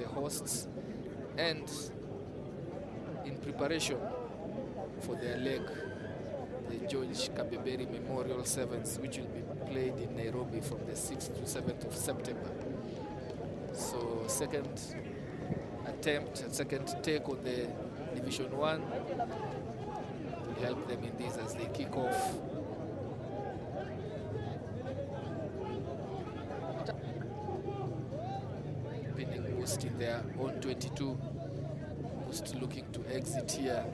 the hosts, and in preparation for their leg, the George Kabeberi Memorial Sevens, which will be played in Nairobi from the 6th to 7th of September. So second take on the Division 1 will help them in this as they kick off. Pinning MMUST in their own 22. MMUST looking to exit here.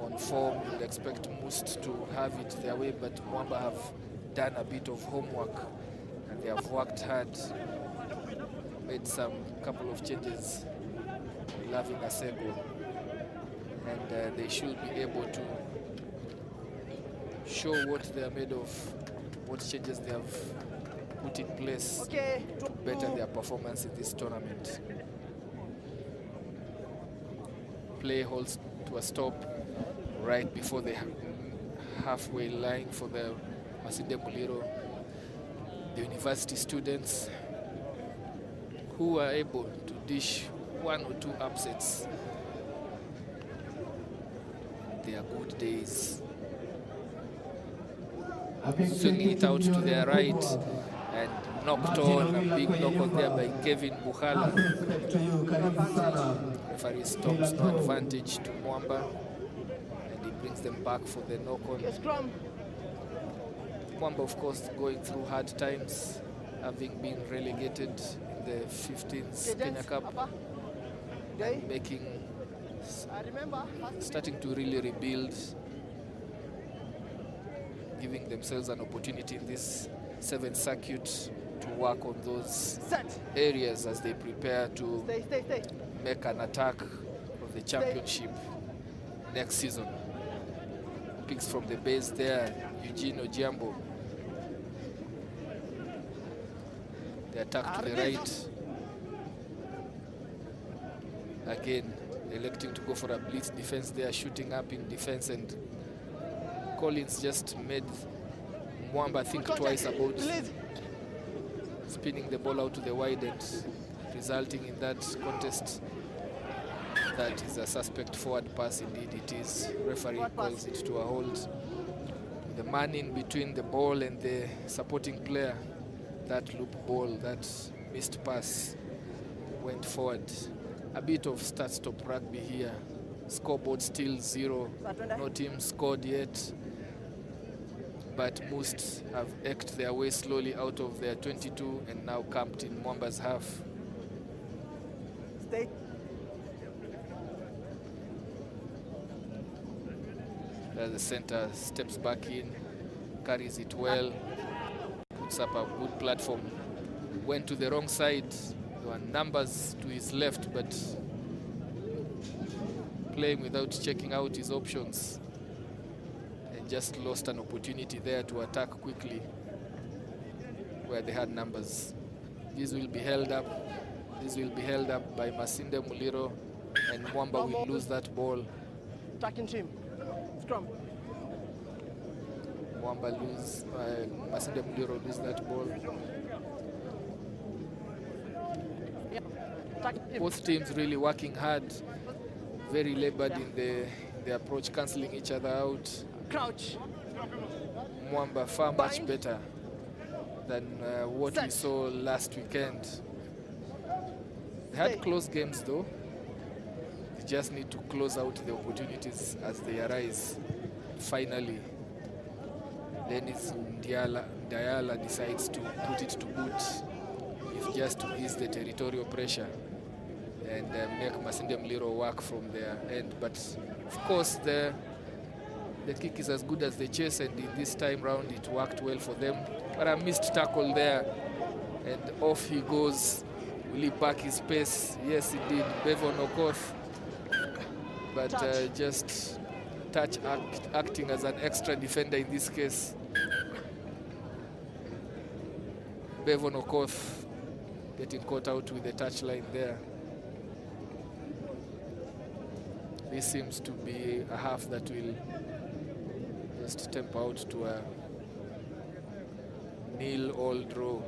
On form, you'd expect MMUST to have it their way, but Mwamba have done a bit of homework and they have worked hard, made some couple of changes, Loving Asego, and they should be able to show what they are made of, what changes they have put in place to better their performance in this tournament. Play holds to a stop right before the halfway line for the Masinde Muliro, the university students who are able to dish one or two upsets. They are good days. Swinging it out to their right and knocked on, a big knock on there by Kevin Bukhala. Referee stops, no advantage to Mwamba, and he brings them back for the knock on. Mwamba, of course, going through hard times, having been relegated in the 15th Kenya Cup, and starting to really rebuild, giving themselves an opportunity in this 7th circuit to work on those areas as they prepare to make an attack of the championship next season. Picks from the base there, Eugene Ojiambo. The attack to the right. Again, electing to go for a blitz defense there, shooting up in defense, and Collins just made Mwamba think twice about spinning the ball out to the wide end, resulting in that contest. That is a suspect forward pass, indeed it is. Referee calls it to a hold. The man in between the ball and the supporting player, that loop ball, that missed pass went forward. A bit of start-stop rugby here. Scoreboard still 0. No team scored yet. But MMUST have eked their way slowly out of their 22 and now camped in Mwamba's half. As the center steps back in, carries it well, puts up a good platform. Went to the wrong side. There were numbers to his left, but playing without checking out his options, and just lost an opportunity there to attack quickly where they had numbers. This will be held up. This will be held up by Masinde Muliro, and Mwamba will lose that ball. Attacking team. Scrum. Mwamba lose, Masinde Muliro lose that ball. Both teams really working hard, very labored in the approach, cancelling each other out. Crouch. Mwamba far much better than what we saw last weekend. They had close games though. They just need to close out the opportunities as they arise. Finally, Dennis Diala decides to put it to boot, if just to ease the territorial pressure and make Masinde Muliro work from their end. But of course the kick is as good as the chase, and in this time round it worked well for them. But a missed tackle there, and off he goes. Will he back his pace? Yes, indeed, Bevon Okoth. But just acting as an extra defender in this case. Bevon Okoth getting caught out with the touchline there. This seems to be a half that will just temper out to a 0-0 draw.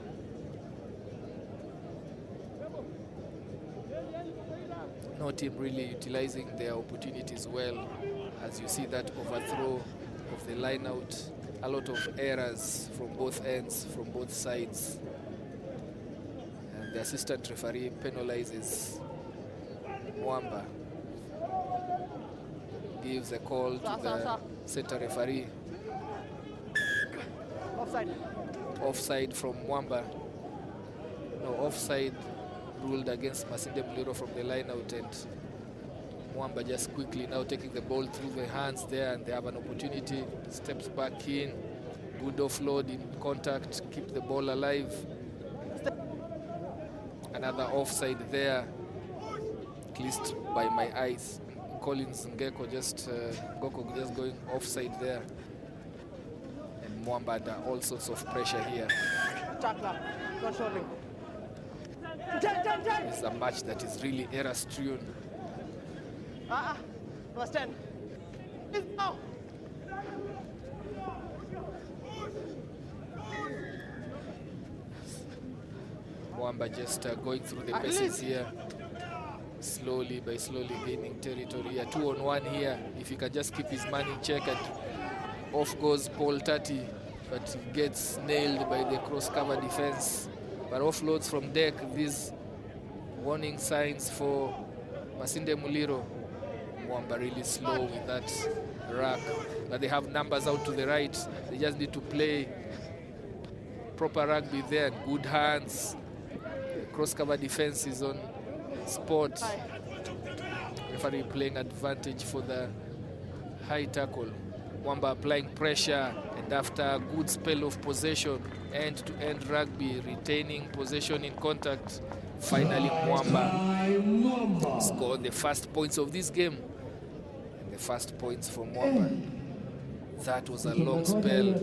no team really utilizing their opportunities well. As you see that overthrow of the line out, a lot of errors from both ends, from both sides. And the assistant referee penalizes Mwamba. Gives a call to the center referee. Offside. Offside from Mwamba. No, offside ruled against Masinde Muliro from the line out, and Mwamba just quickly now taking the ball through the hands there, and they have an opportunity, steps back in, good offload in contact, keep the ball alive. Another offside there, at least by my eyes. Collins Ngeko just Ngoko just going offside there, and Mwamba under all sorts of pressure here. Tackler, not shorting. It's a match that is really error-strewn. Plus 10. Now. Mwamba just going through the paces here, slowly gaining territory here. 2-on-1 here. If he can just keep his man in check, and off goes Paul Tati, but he gets nailed by the cross-cover defense. But offloads from deck, these warning signs for Masinde Muliro. Mwamba really slow with that rack, but they have numbers out to the right. They just need to play proper rugby there, good hands. The cross-cover defense is on spot. Referee playing advantage for the high tackle. Mwamba applying pressure, and after a good spell of possession, end-to-end rugby, retaining possession in contact, finally Mwamba scored the first points of this game. And the first points for Mwamba. That was a long spell.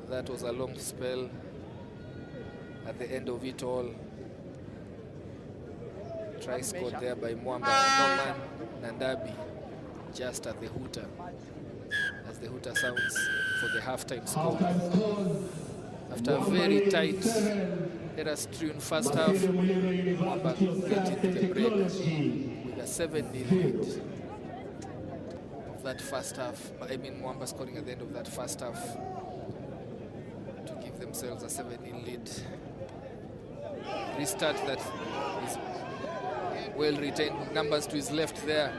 That was a long spell. At the end of it all, try scored there by Mwamba. Norman Nandabi just at the hooter, as the hooter sounds for the halftime score. After a very tight error-strewn first half, Mwamba get into the break with a 7-0 lead of that first half. I mean, Mwamba scoring at the end of that first half to give themselves a 7-0 lead. Restart that is well retained, numbers to his left there.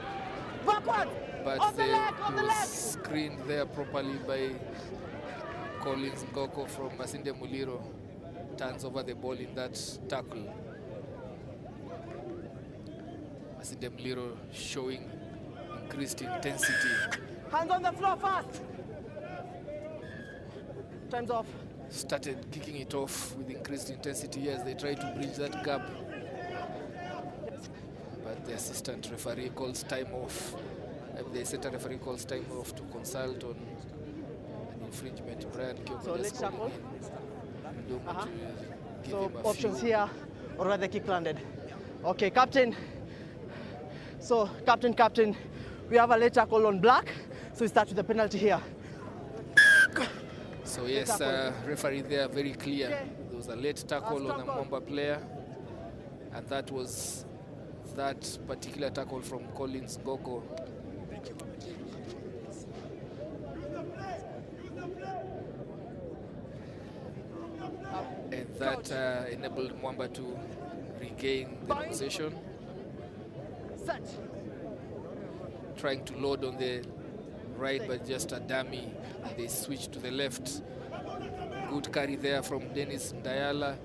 But he was screened there properly by Collins Ngoko from Masinde Muliro. Turns over the ball in that tackle. Masinde Muliro showing increased intensity. Hands on the floor fast. Time's off. Started kicking it off with increased intensity as they try to bridge that gap. But the assistant referee calls time off. The center referee calls time off to consult on an infringement. Brian Kyoko So let's tackle. So options here, or rather kick landed. Okay, captain. So captain, we have a late tackle on black. So we start with the penalty here. So yes, referee there very clear. There was a late tackle on a Mwamba player, and that was that particular tackle from Collins Ngoko. And that enabled Mwamba to regain the possession. Trying to load on the right, but just a dummy. They switch to the left. Good carry there from Dennis Ndayala.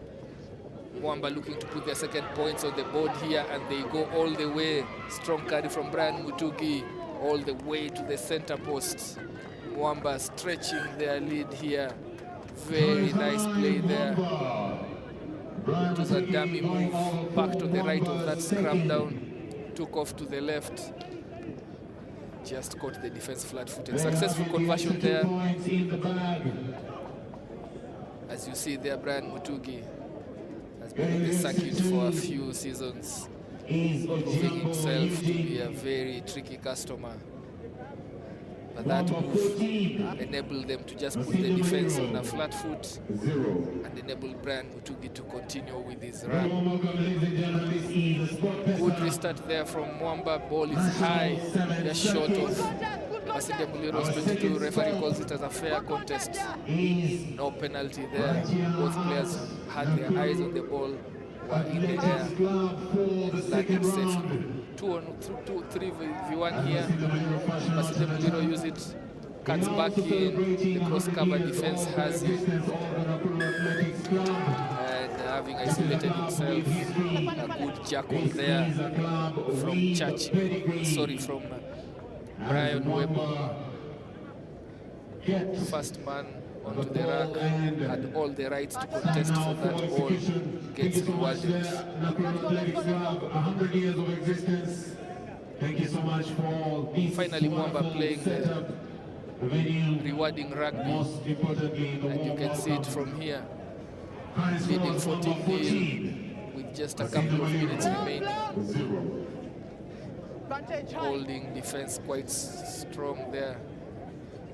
Mwamba looking to put their second points on the board here, and they go all the way. Strong carry from Brian Mutugi all the way to the center post. Mwamba stretching their lead here. Very nice play there. It was a dummy move, back to the right of that scrum down. Took off to the left. Just caught the defense flat-footed. Successful conversion there. As you see there, Brian Mutugi has been on the circuit for a few seasons, proving himself to be a very tricky customer. But that move enabled them to just put the defense on a flat foot and enabled Brian Mutugi to continue with his run. Good restart there from Mwamba. Ball is high, just short of Masinde Muliro's 22. Referee calls it as a fair contest. No penalty there. Both players had their eyes on the ball, were in the air, landed safely. 3v1 here. Masinde Muliro use it, cuts back in. The cross-cover defense has him, and having isolated himself, a good jackal there from from Brian Webb. First man onto the rack, had all the rights to contest for that ball, gets rewarded. 100 years of existence. Thank you so much for finally Mwamba playing the rewarding rugby, and you can see it from here, leading 14-0 with just a couple of minutes remaining. Holding defense quite strong there.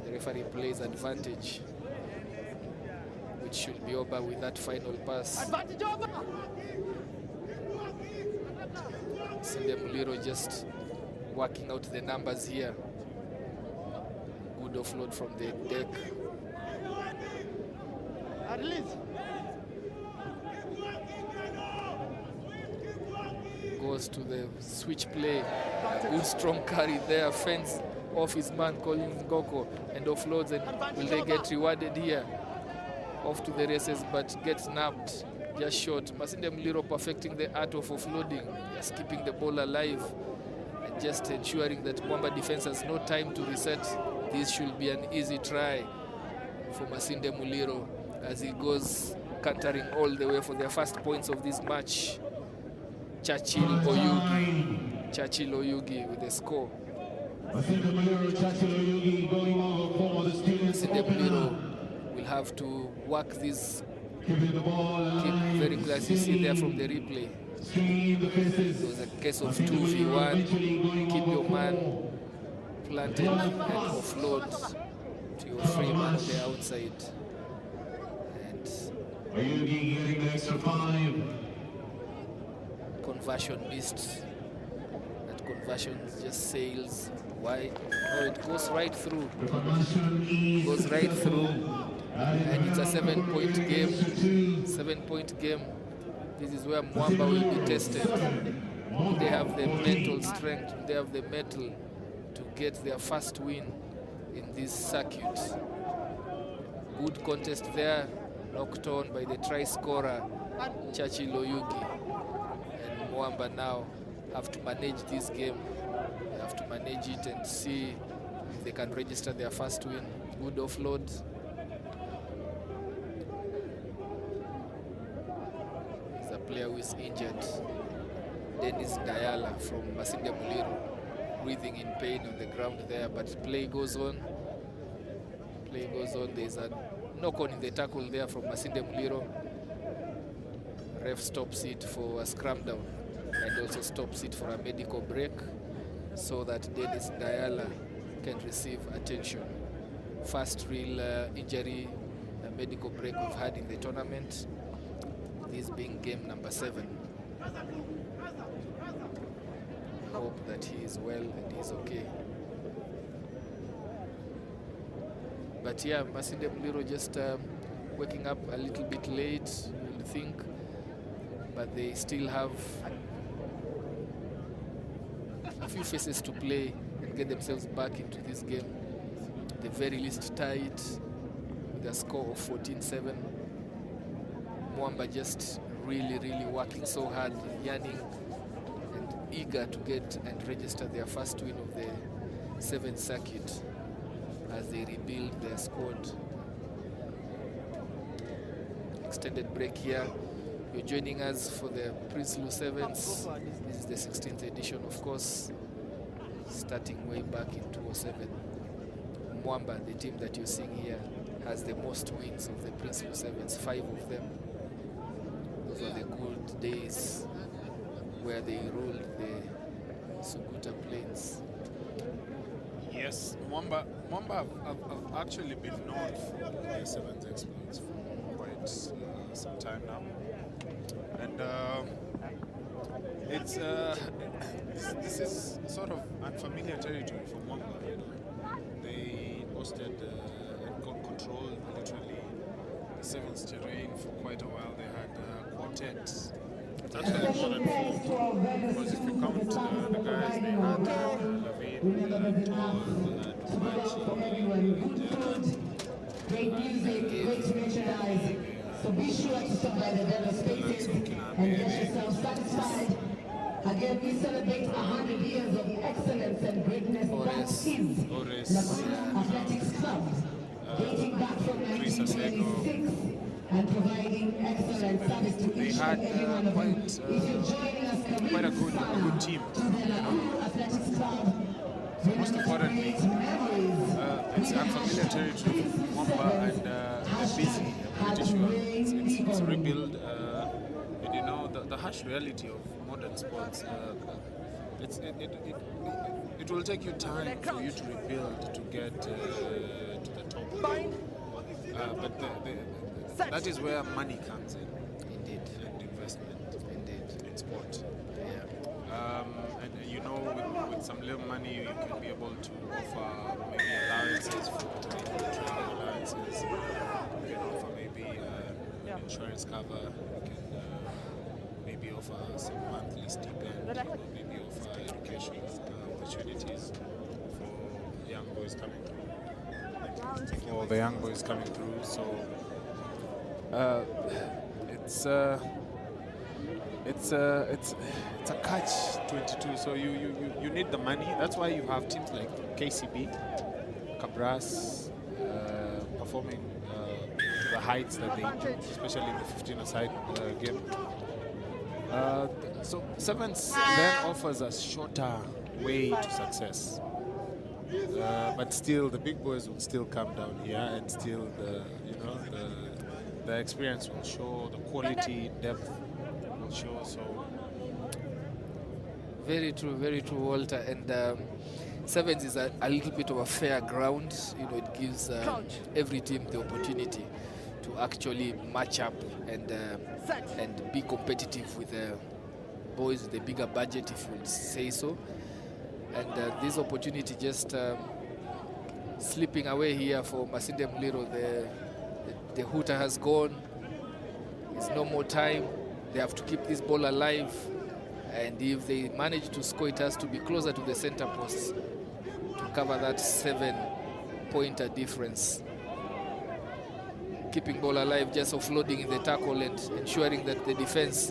The referee plays advantage, which should be over with that final pass. Masinde Muliro just working out the numbers here. Good offload from the deck. Goes to the switch play. A good strong carry there. Fence off his man Collins Ngoko and offloads, and will they get rewarded here? Off to the races, but gets nabbed just short. Masinde Muliro perfecting the art of offloading, just keeping the ball alive and just ensuring that Mwamba defense has no time to reset. This should be an easy try for Masinde Muliro as he goes cantering all the way for their first points of this match. Churchill Oyugi with the score. Masinde Muliro will have to work this kick very close. You see there from the replay. It was a case of 2v1. Keep your man planted and offload to your free man on the outside. And getting the extra 5. Conversion missed. That conversion just sails wide. Oh, it goes right through. Goes right through. And it's a 7-point game. 7-point game. This is where Mwamba will be tested. They have the mental strength. They have the mettle to get their first win in this circuit. Good contest there. Knocked on by the try scorer, Churchill Oyugi. And Mwamba now have to manage this game. They have to manage it and see if they can register their first win. Good offload. There's a player who is injured. Dennis Dayala from Masinde Muliro, breathing in pain on the ground there, but play goes on. Play goes on. There's a knock-on in the tackle there from Masinde Muliro. Ref stops it for a scrum down and also stops it for a medical break so that Dennis Dayala can receive attention. First real injury, a medical break we've had in the tournament, this being game number 7. Hope that he is well and he's okay. But yeah, Masinde Muliro just waking up a little bit late, you would think, but they still have a few faces to play and get themselves back into this game. The very least tied with a score of 14-7. Mwamba just really working so hard, yearning and eager to get and register their first win of the 7th circuit as they rebuild their squad. Extended break here. You're joining us for the Prinsloo Sevens. This is the 16th edition, of course, starting way back in 2007. Mwamba, the team that you're seeing here, has the most wins of the Prinsloo Sevens, 5 of them. Those were the good days where they ruled the Suguta Plains. Yes, Mwamba have actually been known for their sevens exploits for quite some time now, and it's this is sort of unfamiliar territory for Mwamba. You know, they hosted and controlled literally the sevens terrain for quite a while. They had quartets. It's actually more than four, because if you count the guys, they had Lavin, Tol, great music, great merchandise. So be sure to stop by the vendor spaces and get yourself satisfied. Again, we celebrate 100 years of excellence and greatness. That is Nakuru Athletics Club, dating back from 1926. And providing excellent service to each and every one of you. If you're joining us, quite a good team. to the Nakuru Athletics Club. Most importantly, it's unfamiliar territory for Mwamba, and they're busy. I'm pretty sure it's rebuild. And you know, the harsh reality of modern sports, it will take you time for you to rebuild to get to the top. But that is where money comes in. Indeed. And investment. Indeed. In sport. Yeah. And you know, with some little money, you can be able to offer maybe allowances for travel allowances. You can offer maybe insurance cover. You can maybe offer some monthly stipend. Or maybe offer education opportunities for young boys coming through. For the young boys coming through. So it's a catch-22. So you need the money. That's why you have teams like KCB, Cabras, performing to the heights that they do, especially in the 15-a-side game. So sevens then offers a shorter way to success. But still, the big boys will still come down here, and still the experience will show, the quality, depth will show. So very true, Walter. And sevens is a little bit of a fair ground. You know, it gives every team the opportunity to actually match up and be competitive with the boys with the bigger budget, if you would say so. And this opportunity just slipping away here for Masinde Muliro. The hooter has gone. There's no more time. They have to keep this ball alive. And if they manage to score, it has to be closer to the center post to cover that 7-pointer difference. Keeping ball alive, just offloading in the tackle and ensuring that the defense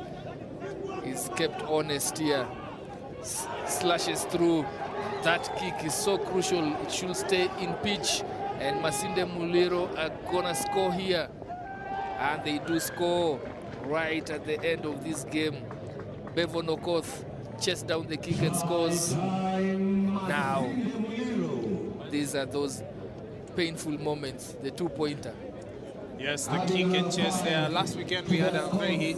is kept honest here. Slashes through. That kick is so crucial. It should stay in pitch. And Masinde Muliro are gonna score here. And they do score right at the end of this game. Bevo Nokoth chases down the kick and scores. Now, these are those painful moments, the 2-pointer. yes, the kick and chase there. Last weekend we had a very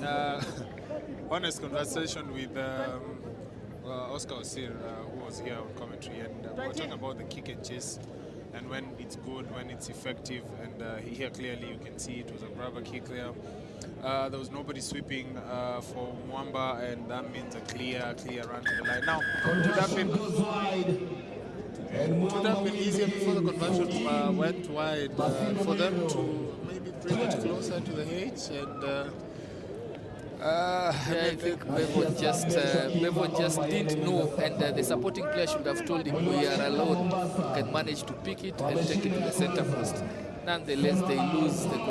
honest conversation with Oscar Osir, who was here on commentary, and we were talking about the kick and chase and when it's good, when it's effective, and here clearly you can see it was a grabber kick there. There was nobody sweeping for Mwamba, and that means a clear run to the line. Now, would that have been easier before the conversion went wide for them to maybe bring it closer to the H? And I think Bevo just didn't know, and the supporting player should have told him, we are alone. You can manage to pick it and take it to the center post. Nonetheless, they lose the